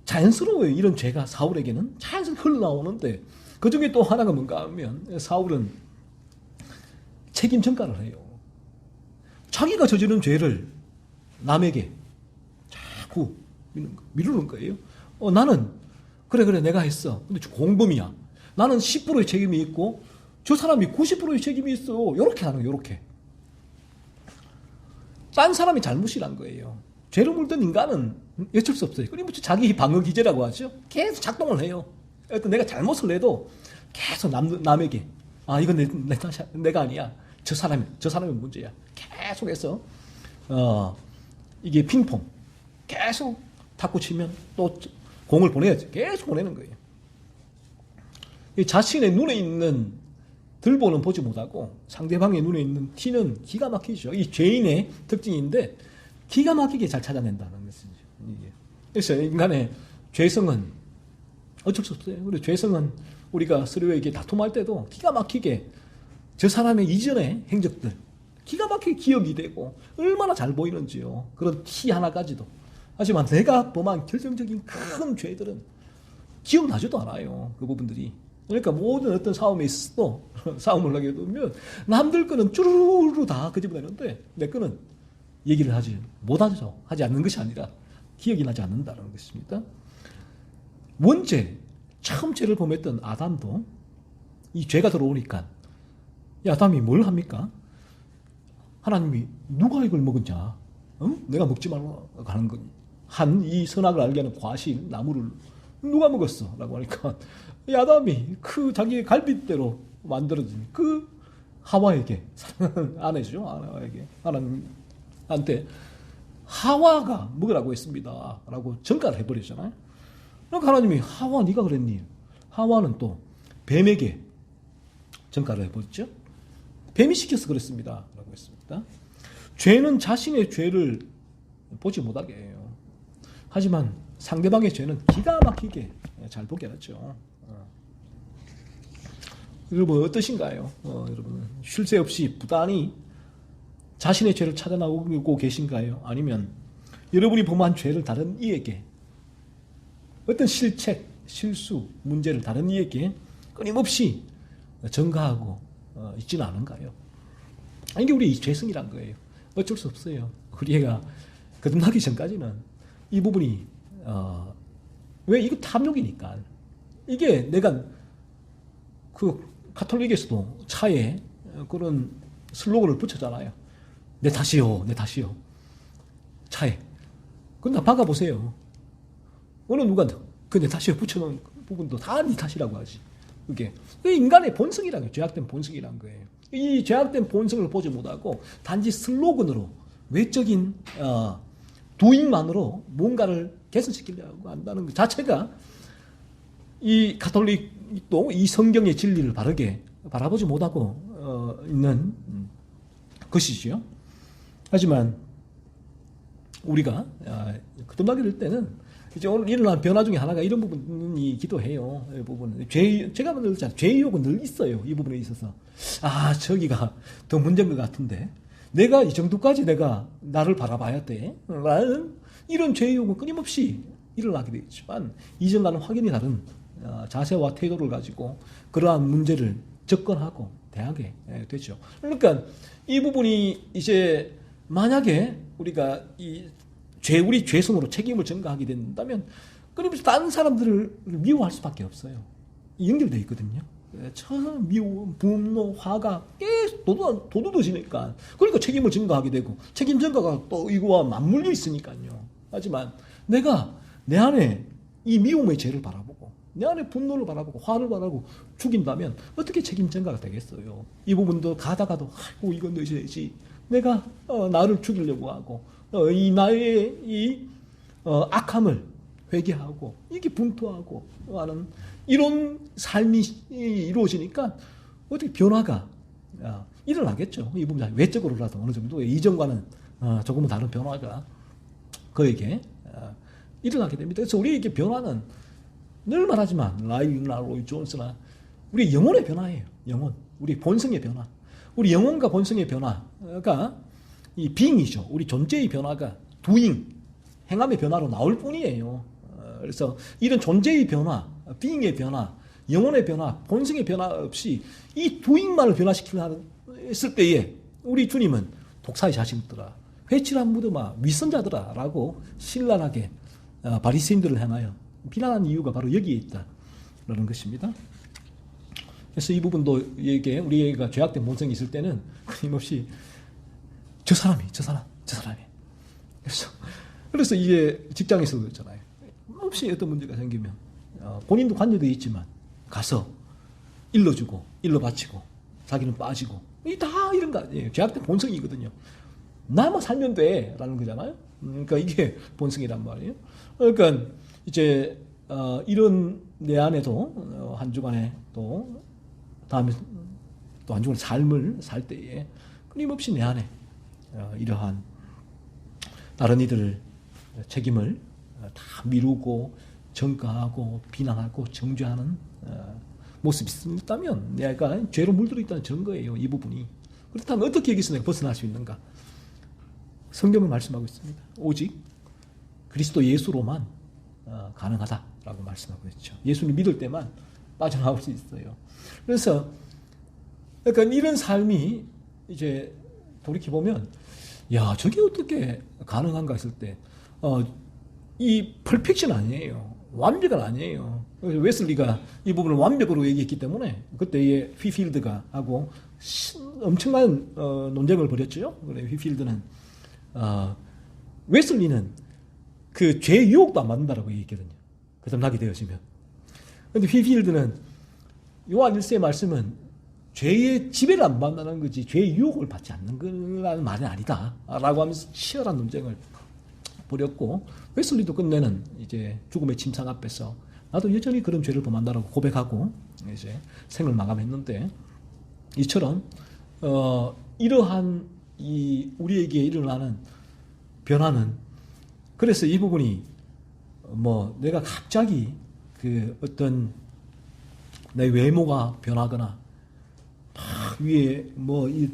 자연스러워요. 이런 죄가 사울에게는 자연스럽게 흘러나오는데 그 중에 또 하나가 뭔가 하면 사울은 책임 전가를 해요. 자기가 저지른 죄를 남에게 자꾸 미루는 거예요. 나는 그래 내가 했어. 근데 공범이야. 나는 10%의 책임이 있고 저 사람이 90%의 책임이 있어. 요렇게 하는 거예요. 요렇게. 딴 사람이 잘못이란 거예요. 죄로 물든 인간은 어쩔 수 없어요. 그리고 자기 방어 기제라고 하죠. 계속 작동을 해요. 어떤 내가 잘못을 해도 계속 남에게 이건 내가 아니야. 저 사람의 문제야. 계속해서 이게 핑퐁 계속 탁구 치면 또 공을 보내야지. 계속 보내는 거예요. 자신의 눈에 있는 들보는 보지 못하고 상대방의 눈에 있는 티는 기가 막히죠. 이 죄인의 특징인데 기가 막히게 잘 찾아낸다는 것이죠. 그래서 인간의 죄성은 어쩔 수 없어요. 그리고 죄성은 우리가 서로에게 다툼할 때도 기가 막히게 저 사람의 이전의 행적들 기가 막히게 기억이 되고 얼마나 잘 보이는지요. 그런 티 하나까지도. 하지만 내가 범한 결정적인 큰 죄들은 기억나지도 않아요. 그 부분들이. 그러니까 모든 어떤 싸움에 있어도 싸움을 하게 되면 남들 거는 쭈루루 다 끄집어내는데 내 거는 얘기를 못하죠. 하지 않는 것이 아니라 기억이 나지 않는다는 것입니다. 원죄, 처음 죄를 범했던 아담도 이 죄가 들어오니까 이 아담이 뭘 합니까? 하나님이 누가 이걸 먹었냐? 내가 먹지 말라고 하는 거. 이 선악을 알게 하는 과실, 나무를 누가 먹었어? 라고 하니까 이 아담이 그 자기의 갈빗대로 만들어진 그 하와에게 사랑하는 아내죠. 하와에게 하나님한테 하와가 먹으라고 했습니다. 라고 전가를 해버리잖아요. 그러니까 하나님이 하와 네가 그랬니? 하와는 또 뱀에게 전가를 해버렸죠. 뱀이 시켜서 그랬습니다. 라고 했습니다. 죄는 자신의 죄를 보지 못하게 해요. 하지만 상대방의 죄는 기가 막히게 잘 보게 하죠. 여러분 어떠신가요? 여러분 쉴 새 없이 부단히 자신의 죄를 찾아나오고 계신가요? 아니면 여러분이 범한 죄를 다른 이에게 어떤 실책, 실수, 문제를 다른 이에게 끊임없이 전가하고 있지는 않은가요? 이게 우리 죄성이란 거예요. 어쩔 수 없어요. 우리가 거듭나기 전까지는 이 부분이 왜 이거 탐욕이니까 이게 내가 그 가톨릭에서도 차에 그런 슬로건을 붙였잖아요. 내 탓이요, 내 탓이요. 차에. 그건 박아보세요. 어느 누가 그 내 탓이요 붙여놓은 부분도 다 네 탓이라고 하지. 그게 인간의 본성이라는 거예요. 죄악된 본성이라는 거예요. 이 죄악된 본성을 보지 못하고 단지 슬로건으로 외적인 도잉만으로 뭔가를 개선시키려고 한다는 것 자체가 이 가톨릭도 이 성경의 진리를 바르게 바라보지 못하고 있는 것이지요. 하지만 우리가 거듭나게 될 때는 이제 오늘 일어난 변화 중에 하나가 이런 부분이기도 해요. 이 부분은 제가 말했잖아요. 죄의 유혹은 늘 있어요. 이 부분에 있어서 저기가 더 문제인 것 같은데 내가 이 정도까지 내가 나를 바라봐야 돼 라는 이런 죄의 유혹은 끊임없이 일어나게 되겠지만 이전과는 확연히 다른 자세와 태도를 가지고 그러한 문제를 접근하고 대하게 되죠. 그러니까 이 부분이 이제 만약에 우리가 우리 죄성으로 책임을 전가하게 된다면 끊임없이 다른 사람들을 미워할 수밖에 없어요. 연결되어 있거든요. 처음 미움, 분노, 화가 계속 도둑어지니까 그러니까 책임을 전가하게 되고 책임 전가가 또 이거와 맞물려 있으니까요. 하지만 내가 내 안에 이 미움의 죄를 바라보고 내 안에 분노를 바라보고 화를 바라보고 죽인다면 어떻게 책임 전가가 되겠어요. 이 부분도 가다가도 아이고 이건 넣어야지 내가 나를 죽이려고 하고 이 나의 이 악함을 회개하고 이게 분투하고 하는 이런 삶이 이루어지니까 어떻게 변화가 일어나겠죠. 이 부분 외적으로라도 어느 정도 이전과는 조금은 다른 변화가 그에게 일어나게 됩니다. 그래서 우리에게 변화는 늘 말하지만 라일이나 로이 존스나 우리 영혼의 변화예요. 영혼, 우리 본성의 변화, 우리 영혼과 본성의 변화가 이 being이죠. 우리 존재의 변화가 doing, 행함의 변화로 나올 뿐이에요. 그래서 이런 존재의 변화, being의 변화, 영혼의 변화, 본성의 변화 없이 이 doing만을 변화시키려 했을 때에 우리 주님은 독사의 자식들아, 회칠한 무덤아, 위선자들아 라고 신랄하게 바리새인들을 향하여 비난한 이유가 바로 여기에 있다라는 것입니다. 그래서 이 부분도 우리가 죄악된 본성이 있을 때는 끊임없이 저 사람이. 그래서 이게 직장에서도 그렇잖아요. 없이 어떤 문제가 생기면 본인도 관여되어 있지만 가서 일러주고 일러바치고 자기는 빠지고 다 이런 거 아니에요. 죄악된 본성이거든요. 나만 살면 돼 라는 거잖아요. 그러니까 이게 본성이란 말이에요. 그러니까 이제 이런 내 안에도 한 주간에 또 다음에 또 한 주간 삶을 살 때에 끊임없이 내 안에 이러한 다른 이들을 책임을 다 미루고 전가하고 비난하고 정죄하는 모습이 있다면 내가 죄로 물들어 있다는 증거예요. 이 부분이. 그렇다면 어떻게 여기서 내가 벗어날 수 있는가? 성경은 말씀하고 있습니다. 오직 그리스도 예수로만 가능하다라고 말씀하고 있죠. 예수를 믿을 때만 빠져나올 수 있어요. 그래서 그러니까 이런 삶이 이제 돌이켜보면 저게 어떻게 가능한가 했을 때 이 퍼펙션 아니에요. 완벽은 아니에요. 웨슬리가 이 부분을 완벽으로 얘기했기 때문에 그때의 휘필드가 하고 엄청난 논쟁을 벌였죠. 그래 휘필드는 웨슬리는 그 죄의 유혹도 안 받는다라고 얘기했거든요. 거듭나게 되어지면. 그런데 휘필드는 요한 1세의 말씀은 죄의 지배를 안 받는다는 거지 죄의 유혹을 받지 않는 거라는 말은 아니다 라고 하면서 치열한 논쟁을 벌였고 웨슬리도 끝내는 이제 죽음의 침상 앞에서 나도 여전히 그런 죄를 범한다라고 고백하고 이제 생을 마감했는데 이처럼 이러한 우리에게 일어나는 변화는 그래서 이 부분이 내가 갑자기 그 어떤 내 외모가 변하거나 막 위에 이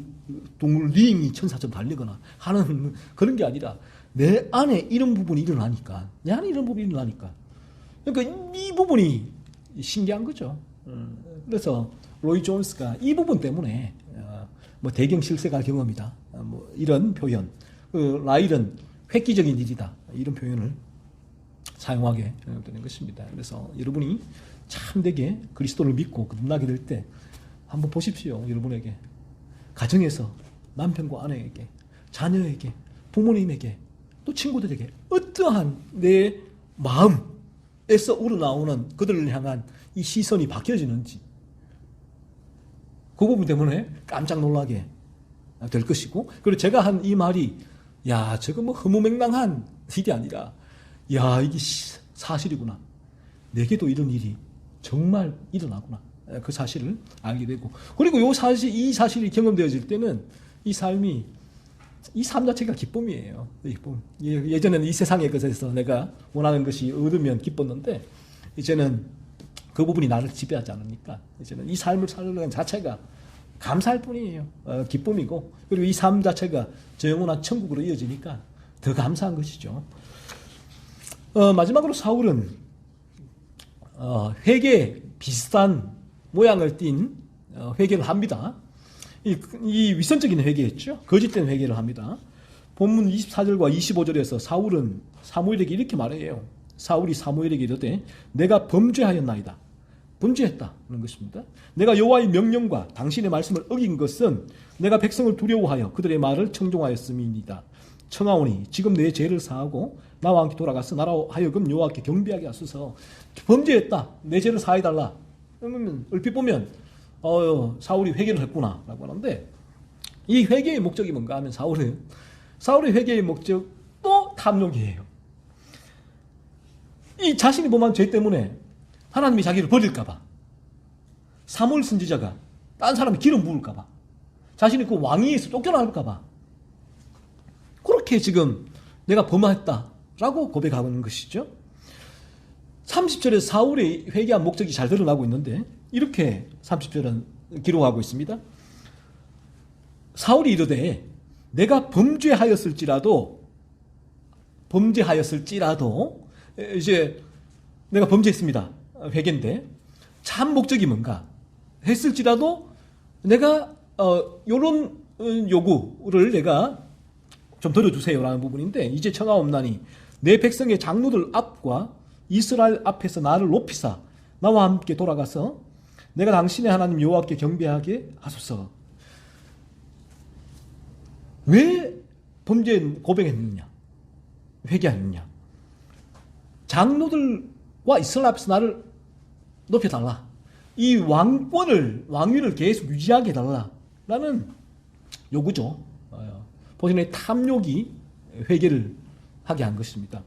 동물 리잉이 천사처럼 달리거나 하는 그런 게 아니라 내 안에 이런 부분이 일어나니까 그러니까 이 부분이 신기한 거죠. 그래서 로이 존스가 이 부분 때문에 대경 실세가 경험이다 이런 표현, 라일은 획기적인 일이다 이런 표현을 사용하게 되는 것입니다. 그래서 여러분이 참되게 그리스도를 믿고 거듭나게 될 때 한번 보십시오. 여러분에게 가정에서 남편과 아내에게 자녀에게 부모님에게 또 친구들에게 어떠한 내 마음에서 우러나오는 그들을 향한 이 시선이 바뀌어지는지 그 부분 때문에 깜짝 놀라게 될 것이고 그리고 제가 한 이 말이 저거 허무맹랑한 일이 아니라 이게 사실이구나. 내게도 이런 일이 정말 일어나구나. 그 사실을 알게 되고, 그리고 이 사실이 경험되어질 때는 이 삶이, 이 삶 자체가 기쁨이에요. 기쁨. 예전에는 이 세상의 것에서 내가 원하는 것이 얻으면 기뻤는데, 이제는 그 부분이 나를 지배하지 않으니까, 이제는 이 삶을 살는 자체가 감사할 뿐이에요. 기쁨이고, 그리고 이 삶 자체가 저 영원한 천국으로 이어지니까 더 감사한 것이죠. 마지막으로 사울은 회개 비슷한 모양을 띈 회개를 합니다. 이 위선적인 회개였죠. 거짓된 회개를 합니다. 본문 24절과 25절에서 사울은 사무엘에게 이렇게 말해요. 사울이 사무엘에게 이르되 내가 범죄하였나이다. 범죄했다는 것입니다. 내가 여호와의 명령과 당신의 말씀을 어긴 것은 내가 백성을 두려워하여 그들의 말을 청종하였음이니이다. 청하오니 지금 내 죄를 사하고 나와 함께 돌아가서 나로 하여금 여호와께 경배하게 하소서. 범죄했다. 내 죄를 사해달라. 그러면 얼핏 보면 사울이 회개를 했구나 라고 하는데, 이 회개의 목적이 뭔가 하면 사울의 회개의 목적도 탐욕이에요. 이 자신이 범한 죄 때문에 하나님이 자기를 버릴까봐, 사무엘 선지자가 딴 사람이 기름 부을까봐, 자신이 그 왕위에서 쫓겨날까봐, 그렇게 지금 내가 범했다라고 고백하는 것이죠. 30절에 사울의 회개한 목적이 잘 드러나고 있는데, 이렇게 30절은 기록하고 있습니다. 사울이 이르되 내가 범죄하였을지라도 이제 내가 범죄했습니다. 회개인데 참 목적이 뭔가 했을지라도 내가 요런 요구를 내가 좀 들어주세요라는 부분인데, 이제 청하옵나니 내 백성의 장로들 앞과 이스라엘 앞에서 나를 높이사 나와 함께 돌아가서 내가 당신의 하나님 여호와께 경배하게 하소서. 왜 범죄 고백했느냐? 회개했느냐? 장로들과 이스라엘 앞에서 나를 높여달라. 이 왕위를 계속 유지하게 해달라라는 요구죠. 본인의 탐욕이 회개를 하게 한 것입니다.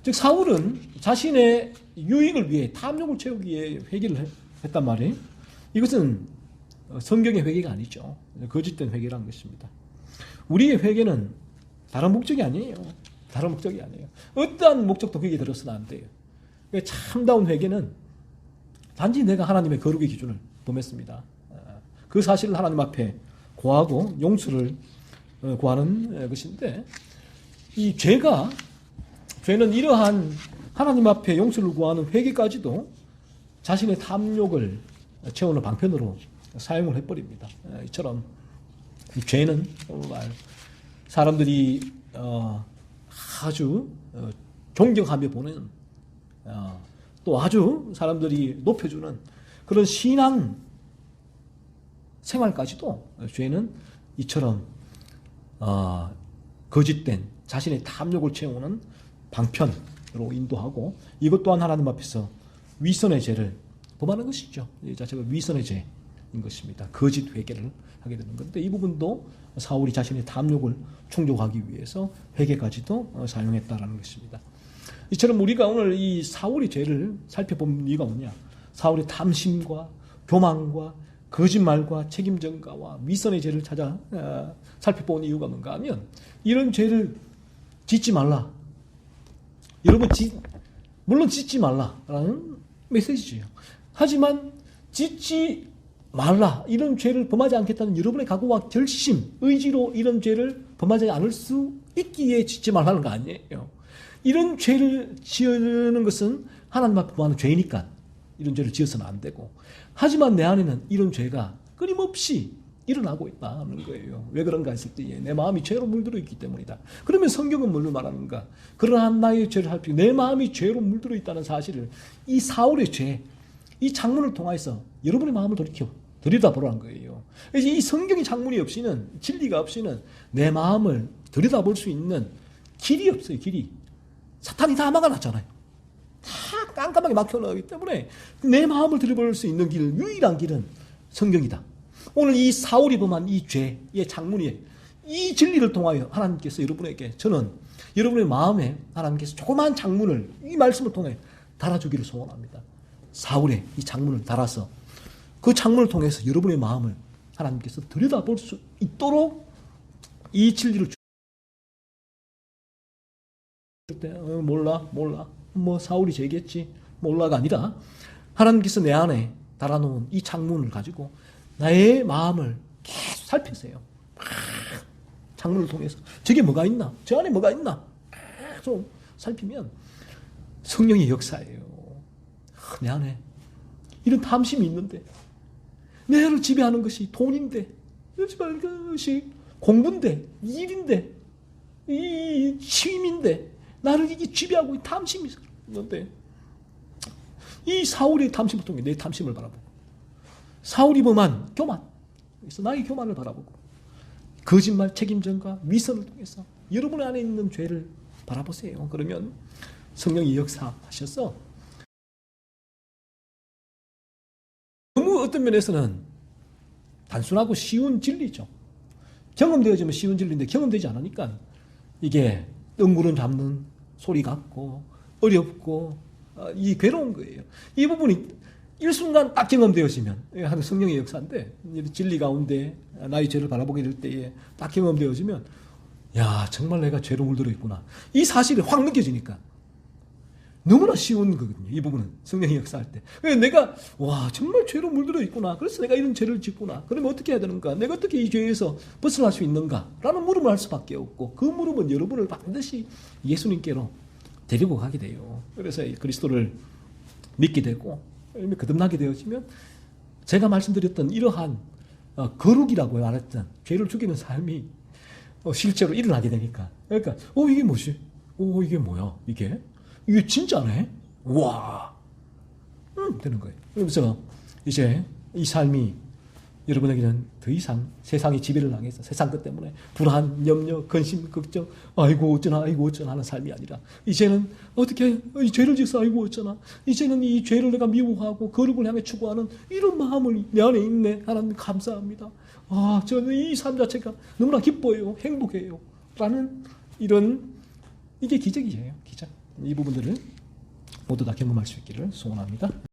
즉 사울은 자신의 유익을 위해, 탐욕을 채우기 위해 회개를 했단 말이에요. 이것은 성경의 회개가 아니죠. 거짓된 회개라는 것입니다. 우리의 회개는 다른 목적이 아니에요. 다른 목적이 아니에요. 어떠한 목적도 거기에 들어서는 안 돼요. 참다운 회개는 단지 내가 하나님의 거룩의 기준을 범했습니다. 그 사실을 하나님 앞에 고하고 용서를 구하는 것인데, 이 죄는 이러한 하나님 앞에 용서를 구하는 회개까지도 자신의 탐욕을 채우는 방편으로 사용을 해버립니다. 이처럼 이 죄는 정말 사람들이 아주 존경하며 보는, 또 아주 사람들이 높여주는 그런 신앙 생활까지도 죄는 이처럼 거짓된 자신의 탐욕을 채우는 방편으로 인도하고, 이것 또한 하나님 앞에서 위선의 죄를 범하는 것이죠. 이 자체가 위선의 죄인 것입니다. 거짓 회개를 하게 되는 건데, 이 부분도 사울이 자신의 탐욕을 충족하기 위해서 회개까지도 사용했다라는 것입니다. 이처럼 우리가 오늘 이 사울의 죄를 살펴본 이유가 뭐냐? 사울의 탐심과 교만과 거짓말과 책임전가와 위선의 죄를 살펴본 이유가 뭔가 하면, 이런 죄를 짓지 말라. 여러분, 물론 짓지 말라라는 메시지예요. 하지만 짓지 말라, 이런 죄를 범하지 않겠다는 여러분의 각오와 결심, 의지로 이런 죄를 범하지 않을 수 있기에 짓지 말라는 거 아니에요. 이런 죄를 지으는 것은 하나님 앞에 범하는 죄니까 이런 죄를 지어서는 안 되고, 하지만 내 안에는 이런 죄가 끊임없이 일어나고 있다는 거예요. 왜 그런가 했을 때에 내 마음이 죄로 물들어 있기 때문이다. 그러면 성경은 뭘로 말하는가? 그러한 나의 죄를 살피고 내 마음이 죄로 물들어 있다는 사실을, 이 사울의 죄, 이 장문을 통해서 여러분의 마음을 들여다보라는 거예요. 그래서 이 성경의 장문이 없이는, 진리가 없이는 내 마음을 들여다볼 수 있는 길이 없어요. 길이. 사탄이 다 막아놨잖아요. 다 깜깜하게 막혀놓기 때문에 내 마음을 들여볼 수 있는 길, 유일한 길은 성경이다. 오늘 이 사울이 범한 이 죄의 장문이, 이 진리를 통하여 하나님께서 여러분에게, 저는 여러분의 마음에 하나님께서 조그마한 장문을 이 말씀을 통해 달아주기를 소원합니다. 사울의 이 장문을 달아서 그 창문을 통해서 여러분의 마음을 하나님께서 들여다볼 수 있도록 이 진리를 몰라 뭐 사울이 죄겠지 몰라가 아니라 하나님께서 내 안에 달아놓은 이 창문을 가지고 나의 마음을 계속 살피세요. 창문을 통해서 저게 뭐가 있나? 저 안에 뭐가 있나? 계속 살피면 성령의 역사예요. 내 안에 이런 탐심이 있는데 내를 지배하는 것이 돈인데 지배하는 것이 공부인데 일인데 이 취임인데 나를 이게 지배하고 탐심이 있는데 이 사울의 탐심을 통해 내 탐심을 바라보고 사울이 범한 교만 그래서 나의 교만을 바라보고 거짓말 책임전과 위선을 통해서 여러분 안에 있는 죄를 바라보세요. 그러면 성령이 역사하셔서 너무 어떤 면에서는 단순하고 쉬운 진리죠. 경험되어지면 쉬운 진리인데 경험되지 않으니까 이게 뜬구름 잡는 소리 같고 어렵고 이 괴로운 거예요. 이 부분이 일순간 딱 경험되어지면 하는 성령의 역사인데 진리 가운데 나의 죄를 바라보게 될 때에 딱 경험되어지면 야 정말 내가 죄로 물들어 있구나 이 사실이 확 느껴지니까 너무나 쉬운 거거든요. 이 부분은 성령의 역사할 때 내가 와 정말 죄로 물들어 있구나 그래서 내가 이런 죄를 짓구나 그러면 어떻게 해야 되는가 내가 어떻게 이 죄에서 벗어날 수 있는가 라는 물음을 할 수밖에 없고 그 물음은 여러분을 반드시 예수님께로 데리고 가게 돼요. 그래서 그리스도를 믿게 되고 거듭나게 되어지면 제가 말씀드렸던 이러한 거룩이라고 말했던 죄를 죽이는 삶이 실제로 일어나게 되니까 그러니까 이게 뭐지? 이게 뭐야? 이게 진짜네? 와 되는 거예요. 그래서 이제 이 삶이 여러분에게는 더 이상 세상의 지배를 당해서 세상 것 때문에 불안, 염려, 근심, 걱정 아이고 어쩌나 하는 삶이 아니라 이제는 어떻게 이 죄를 지어서 아이고 어쩌나 이제는 이 죄를 내가 미워하고 거룩을 향해 추구하는 이런 마음을 내 안에 있네. 하나님 감사합니다. 저는 이 삶 자체가 너무나 기뻐요. 행복해요. 라는 이게 기적이에요. 기적. 이 부분들을 모두 다 경험할 수 있기를 소원합니다.